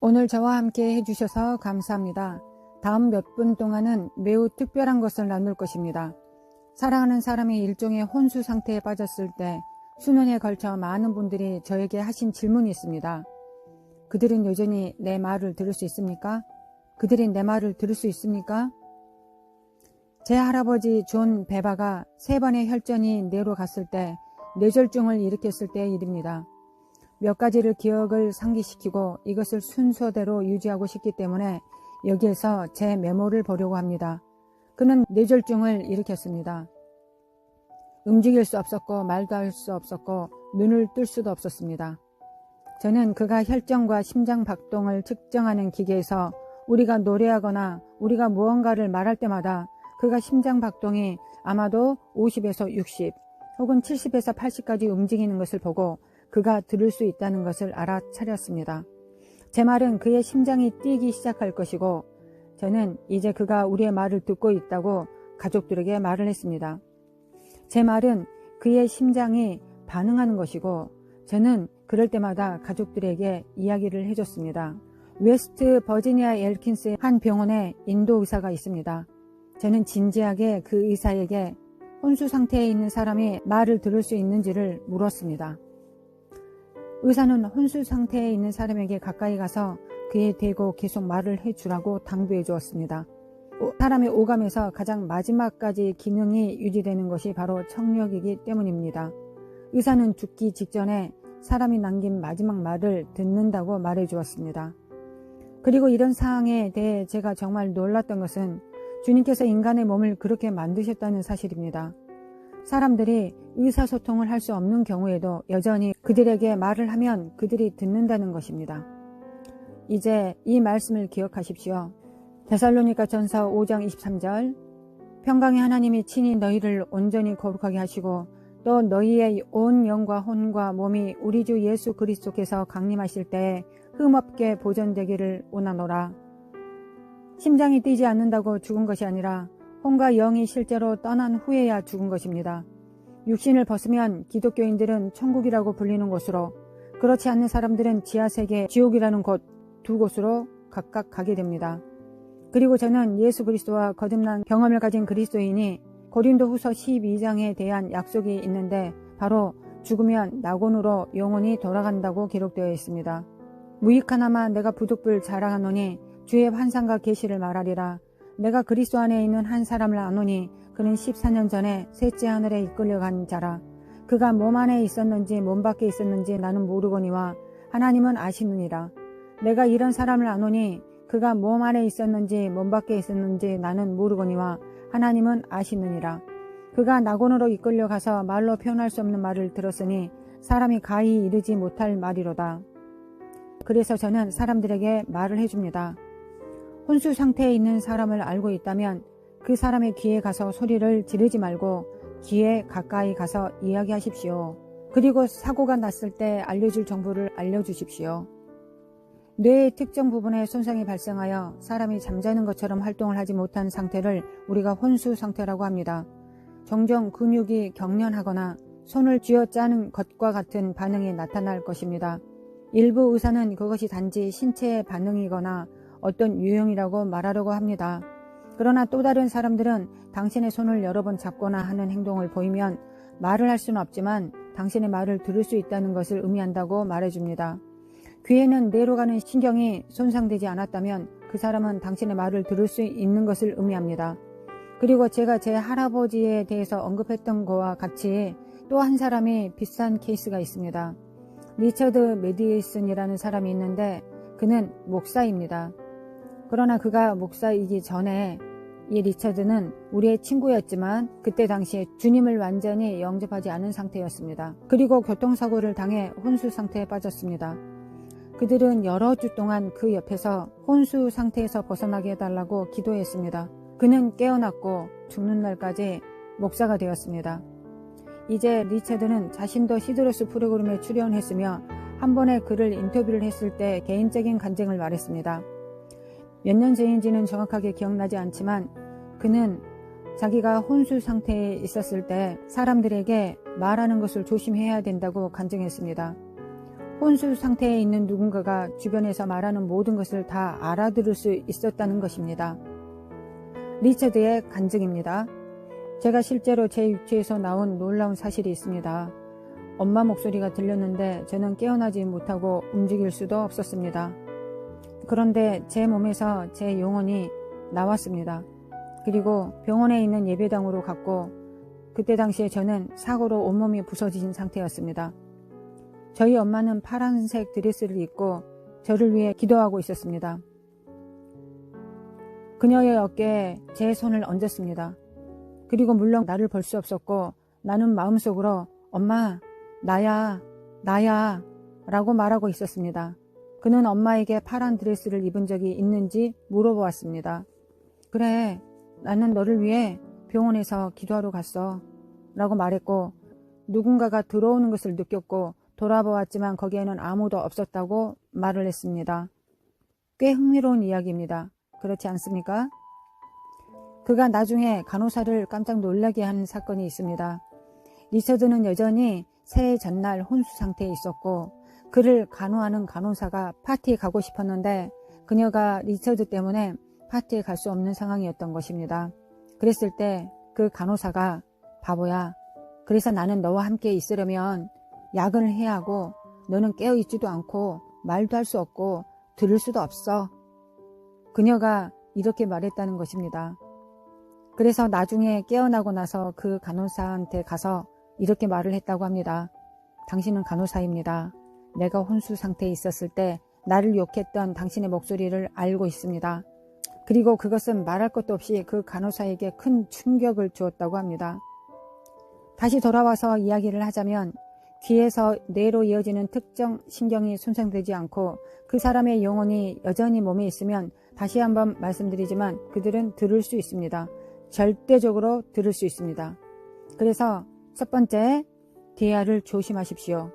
오늘 저와 함께 해주셔서 감사합니다. 다음 몇 분 동안은 매우 특별한 것을 나눌 것입니다. 사랑하는 사람이 일종의 혼수 상태에 빠졌을 때 수년에 걸쳐 많은 분들이 저에게 하신 질문이 있습니다. 그들은 여전히 내 말을 들을 수 있습니까? 그들이 내 말을 들을 수 있습니까? 제 할아버지 존 베바가 3번의 혈전이 뇌로 갔을 때 뇌졸중을 일으켰을 때의 일입니다. 몇 가지를 기억을 상기시키고 이것을 순서대로 유지하고 싶기 때문에 여기에서 제 메모를 보려고 합니다. 그는 뇌졸중을 일으켰습니다. 움직일 수 없었고 말도 할 수 없었고 눈을 뜰 수도 없었습니다. 저는 그가 혈전과 심장 박동을 측정하는 기계에서 우리가 노래하거나 우리가 무언가를 말할 때마다 그가 심장 박동이 아마도 50에서 60 혹은 70에서 80까지 움직이는 것을 보고 그가 들을 수 있다는 것을 알아차렸습니다. 제 말은 그의 심장이 뛰기 시작할 것이고 저는 이제 그가 우리의 말을 듣고 있다고 가족들에게 말을 했습니다. 제 말은 그의 심장이 반응하는 것이고 저는 그럴 때마다 가족들에게 이야기를 해줬습니다. 웨스트 버지니아 엘킨스의 한 병원에 인도 의사가 있습니다. 저는 진지하게 그 의사에게 혼수 상태에 있는 사람이 말을 들을 수 있는지를 물었습니다. 의사는 혼수 상태에 있는 사람에게 가까이 가서 그에 대고 계속 말을 해주라고 당부해 주었습니다. 사람의 오감에서 가장 마지막까지 기능이 유지되는 것이 바로 청력이기 때문입니다. 의사는 죽기 직전에 사람이 남긴 마지막 말을 듣는다고 말해 주었습니다. 그리고 이런 상황에 대해 제가 정말 놀랐던 것은 주님께서 인간의 몸을 그렇게 만드셨다는 사실입니다. 사람들이 의사소통을 할 수 없는 경우에도 여전히 그들에게 말을 하면 그들이 듣는다는 것입니다. 이제 이 말씀을 기억하십시오. 데살로니가 전서 5장 23절 평강의 하나님이 친히 너희를 온전히 거룩하게 하시고 또 너희의 온 영과 혼과 몸이 우리 주 예수 그리스도께서 강림하실 때에 흠없게 보존되기를 원하노라. 심장이 뛰지 않는다고 죽은 것이 아니라 혼과 영이 실제로 떠난 후에야 죽은 것입니다. 육신을 벗으면 기독교인들은 천국이라고 불리는 곳으로 그렇지 않는 사람들은 지하세계 지옥이라는 곳 두 곳으로 각각 가게 됩니다. 그리고 저는 예수 그리스도와 거듭난 경험을 가진 그리스도인이 고린도후서 12장에 대한 약속이 있는데 바로 죽으면 낙원으로 영혼이 돌아간다고 기록되어 있습니다. 무익하나마 내가 부득불 자랑하노니 주의 환상과 계시를 말하리라. 내가 그리스도 안에 있는 한 사람을 아노니 그는 14년 전에 셋째 하늘에 이끌려간 자라. 그가 몸 안에 있었는지 몸 밖에 있었는지 나는 모르거니와 하나님은 아시느니라. 내가 이런 사람을 아노니 그가 몸 안에 있었는지 몸 밖에 있었는지 나는 모르거니와 하나님은 아시느니라. 그가 낙원으로 이끌려가서 말로 표현할 수 없는 말을 들었으니 사람이 가히 이르지 못할 말이로다. 그래서 저는 사람들에게 말을 해줍니다. 혼수 상태에 있는 사람을 알고 있다면 그 사람의 귀에 가서 소리를 지르지 말고 귀에 가까이 가서 이야기하십시오. 그리고 사고가 났을 때 알려줄 정보를 알려주십시오. 뇌의 특정 부분에 손상이 발생하여 사람이 잠자는 것처럼 활동을 하지 못한 상태를 우리가 혼수 상태라고 합니다. 종종 근육이 경련하거나 손을 쥐어짜는 것과 같은 반응이 나타날 것입니다. 일부 의사는 그것이 단지 신체의 반응이거나 어떤 유형이라고 말하려고 합니다. 그러나 또 다른 사람들은 당신의 손을 여러 번 잡거나 하는 행동을 보이면 말을 할 수는 없지만 당신의 말을 들을 수 있다는 것을 의미한다고 말해줍니다. 귀에는 뇌로 가는 신경이 손상되지 않았다면 그 사람은 당신의 말을 들을 수 있는 것을 의미합니다. 그리고 제가 제 할아버지에 대해서 언급했던 것과 같이 또 한 사람이 비슷한 케이스가 있습니다. 리처드 메디슨이라는 사람이 있는데 그는 목사입니다. 그러나 그가 목사이기 전에 이 리처드는 우리의 친구였지만 그때 당시에 주님을 완전히 영접하지 않은 상태였습니다. 그리고 교통사고를 당해 혼수 상태에 빠졌습니다. 그들은 여러 주 동안 그 옆에서 혼수 상태에서 벗어나게 해달라고 기도했습니다. 그는 깨어났고 죽는 날까지 목사가 되었습니다. 이제 리처드는 자신도 시드로스 프로그램에 출연했으며 한 번에 그를 인터뷰를 했을 때 개인적인 간증을 말했습니다. 몇 년 전인지는 정확하게 기억나지 않지만 그는 자기가 혼수 상태에 있었을 때 사람들에게 말하는 것을 조심해야 된다고 간증했습니다. 혼수 상태에 있는 누군가가 주변에서 말하는 모든 것을 다 알아들을 수 있었다는 것입니다. 리처드의 간증입니다. 제가 실제로 제 육체에서 나온 놀라운 사실이 있습니다. 엄마 목소리가 들렸는데 저는 깨어나지 못하고 움직일 수도 없었습니다. 그런데 제 몸에서 제 영혼이 나왔습니다. 그리고 병원에 있는 예배당으로 갔고 그때 당시에 저는 사고로 온몸이 부서진 상태였습니다. 저희 엄마는 파란색 드레스를 입고 저를 위해 기도하고 있었습니다. 그녀의 어깨에 제 손을 얹었습니다. 그리고 물론 나를 볼 수 없었고 나는 마음속으로 엄마, 나야 라고 말하고 있었습니다. 그는 엄마에게 파란 드레스를 입은 적이 있는지 물어보았습니다. 그래, 나는 너를 위해 병원에서 기도하러 갔어 라고 말했고 누군가가 들어오는 것을 느꼈고 돌아보았지만 거기에는 아무도 없었다고 말을 했습니다. 꽤 흥미로운 이야기입니다. 그렇지 않습니까? 그가 나중에 간호사를 깜짝 놀라게 한 사건이 있습니다. 리처드는 여전히 새해 전날 혼수 상태에 있었고 그를 간호하는 간호사가 파티에 가고 싶었는데 그녀가 리처드 때문에 파티에 갈 수 없는 상황이었던 것입니다. 그랬을 때 그 간호사가 바보야. 그래서 나는 너와 함께 있으려면 야근을 해야 하고 너는 깨어있지도 않고 말도 할 수 없고 들을 수도 없어. 그녀가 이렇게 말했다는 것입니다. 그래서 나중에 깨어나고 나서 그 간호사한테 가서 이렇게 말을 했다고 합니다. 당신은 간호사입니다. 내가 혼수 상태에 있었을 때 나를 욕했던 당신의 목소리를 알고 있습니다. 그리고 그것은 말할 것도 없이 그 간호사에게 큰 충격을 주었다고 합니다. 다시 돌아와서 이야기를 하자면 귀에서 뇌로 이어지는 특정 신경이 손상되지 않고 그 사람의 영혼이 여전히 몸에 있으면 다시 한번 말씀드리지만 그들은 들을 수 있습니다. 절대적으로 들을 수 있습니다. 그래서 첫 번째, 대화를 조심하십시오.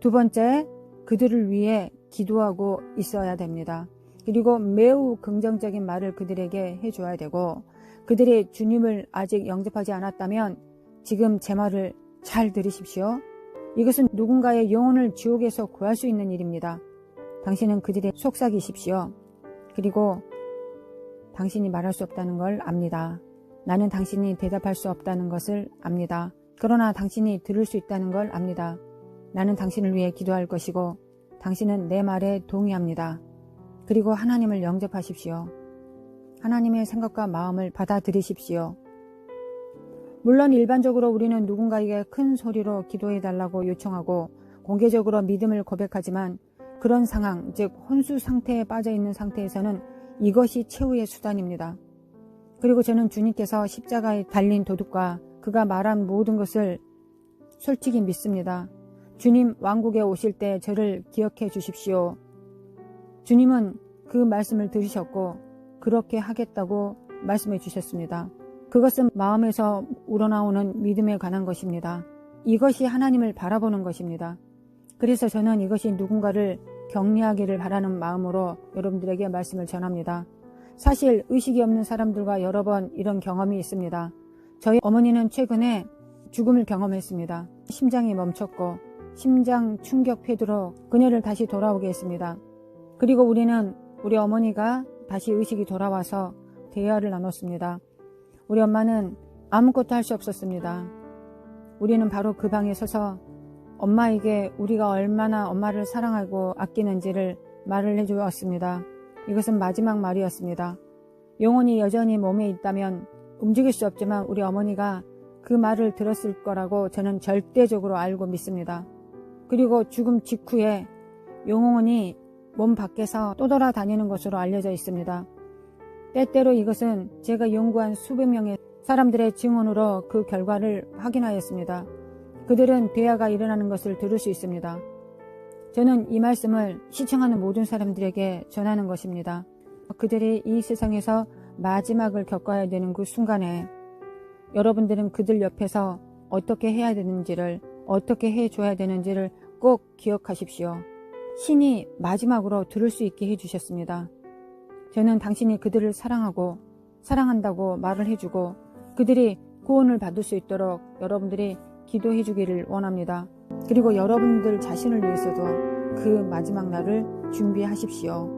두 번째, 그들을 위해 기도하고 있어야 됩니다. 그리고 매우 긍정적인 말을 그들에게 해줘야 되고 그들이 주님을 아직 영접하지 않았다면 지금 제 말을 잘 들으십시오. 이것은 누군가의 영혼을 지옥에서 구할 수 있는 일입니다. 당신은 그들의 속삭이십시오. 그리고 당신이 말할 수 없다는 걸 압니다. 나는 당신이 대답할 수 없다는 것을 압니다. 그러나 당신이 들을 수 있다는 걸 압니다. 나는 당신을 위해 기도할 것이고 당신은 내 말에 동의합니다. 그리고 하나님을 영접하십시오. 하나님의 생각과 마음을 받아들이십시오. 물론 일반적으로 우리는 누군가에게 큰 소리로 기도해달라고 요청하고 공개적으로 믿음을 고백하지만 그런 상황, 즉 혼수 상태에 빠져있는 상태에서는 이것이 최후의 수단입니다. 그리고 저는 주님께서 십자가에 달린 도둑과 그가 말한 모든 것을 솔직히 믿습니다. 주님 왕국에 오실 때 저를 기억해 주십시오. 주님은 그 말씀을 들으셨고 그렇게 하겠다고 말씀해 주셨습니다. 그것은 마음에서 우러나오는 믿음에 관한 것입니다. 이것이 하나님을 바라보는 것입니다. 그래서 저는 이것이 누군가를 격려하기를 바라는 마음으로 여러분들에게 말씀을 전합니다. 사실 의식이 없는 사람들과 여러 번 이런 경험이 있습니다. 저희 어머니는 최근에 죽음을 경험했습니다. 심장이 멈췄고 심장 충격 폐두로 그녀를 다시 돌아오게 했습니다. 그리고 우리는 우리 어머니가 다시 의식이 돌아와서 대화를 나눴습니다. 우리 엄마는 아무것도 할 수 없었습니다. 우리는 바로 그 방에 서서 엄마에게 우리가 얼마나 엄마를 사랑하고 아끼는지를 말을 해주었습니다. 이것은 마지막 말이었습니다. 영혼이 여전히 몸에 있다면 움직일 수 없지만 우리 어머니가 그 말을 들었을 거라고 저는 절대적으로 알고 믿습니다. 그리고 죽음 직후에 영혼이 몸 밖에서 떠돌아다니는 것으로 알려져 있습니다. 때때로 이것은 제가 연구한 수백 명의 사람들의 증언으로 그 결과를 확인하였습니다. 그들은 대화가 일어나는 것을 들을 수 있습니다. 저는 이 말씀을 시청하는 모든 사람들에게 전하는 것입니다. 그들이 이 세상에서 마지막을 겪어야 되는 그 순간에 여러분들은 그들 옆에서 어떻게 해야 되는지를, 어떻게 해줘야 되는지를 꼭 기억하십시오. 신이 마지막으로 들을 수 있게 해주셨습니다. 저는 당신이 그들을 사랑하고 사랑한다고 말을 해주고 그들이 구원을 받을 수 있도록 여러분들이 기도해 주기를 원합니다. 그리고 여러분들 자신을 위해서도 그 마지막 날을 준비하십시오.